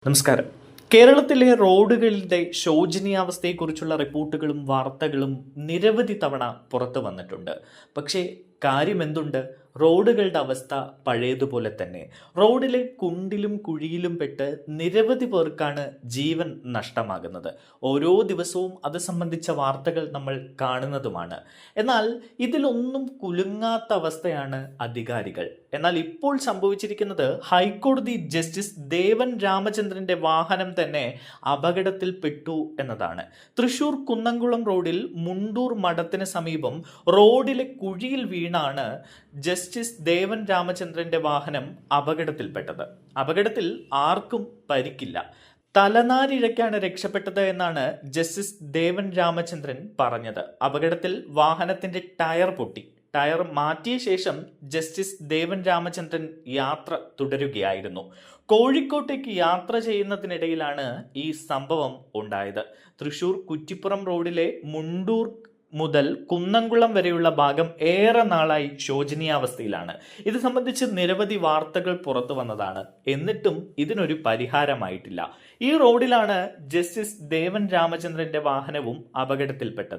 നമസ്കാരം. കേരളത്തിലെ റോഡുകളുടെ ശോചനീയാവസ്ഥയെക്കുറിച്ചുള്ള റിപ്പോർട്ടുകളും വാർത്തകളും നിരവധി തവണ പുറത്തു വന്നിട്ടുണ്ട്. പക്ഷേ കാര്യമെന്തുണ്ട്? റോഡുകളുടെ അവസ്ഥ പഴയതുപോലെ തന്നെ. റോഡിലെ കുണ്ടിലും കുഴിയിലും പെട്ട് നിരവധി പേർക്കാണ് ജീവൻ നഷ്ടമാകുന്നത്. ഓരോ ദിവസവും അത് സംബന്ധിച്ച വാർത്തകൾ നമ്മൾ കാണുന്നതുമാണ്. എന്നാൽ ഇതിലൊന്നും കുലുങ്ങാത്ത അവസ്ഥയാണ് അധികാരികൾ. എന്നാൽ ഇപ്പോൾ സംഭവിച്ചിരിക്കുന്നത് ഹൈക്കോടതി ജസ്റ്റിസ് ദേവൻ രാമചന്ദ്രന്റെ വാഹനം തന്നെ അപകടത്തിൽപ്പെട്ടു എന്നതാണ്. തൃശൂർ കുന്നംകുളം റോഡിൽ മുണ്ടൂർ മഠത്തിന് സമീപം റോഡിലെ കുഴിയിൽ വീണാണ് ജസ്റ്റിസ് ദേവൻ രാമചന്ദ്രന്റെ വാഹനം അപകടത്തിൽപ്പെട്ടത്. അപകടത്തിൽ ആർക്കും പരിക്കില്ല. തലനാരിഴയ്ക്കാണ് രക്ഷപ്പെട്ടത് എന്നാണ് ജസ്റ്റിസ് ദേവൻ രാമചന്ദ്രൻ പറഞ്ഞത്. അപകടത്തിൽ വാഹനത്തിന്റെ ടയർ പൊട്ടി. ടയർ മാറ്റിയ ശേഷം ജസ്റ്റിസ് ദേവൻ രാമചന്ദ്രൻ യാത്ര തുടരുകയായിരുന്നു. കോഴിക്കോട്ടേക്ക് യാത്ര ചെയ്യുന്നതിനിടയിലാണ് ഈ സംഭവം ഉണ്ടായത്. തൃശൂർ കുറ്റിപ്പുറം റോഡിലെ മുണ്ടൂർ മുതൽ കുന്നംകുളം വരെയുള്ള ഭാഗം ഏറെ നാളായി ശോചനീയാവസ്ഥയിലാണ്. ഇത് സംബന്ധിച്ച് നിരവധി വാർത്തകൾ പുറത്തു വന്നതാണ്. എന്നിട്ടും ഇതിനൊരു പരിഹാരമായിട്ടില്ല. ഈ റോഡിലാണ് ജസ്റ്റിസ് ദേവൻ രാമചന്ദ്രന്റെ വാഹനവും അപകടത്തിൽപ്പെട്ടത്.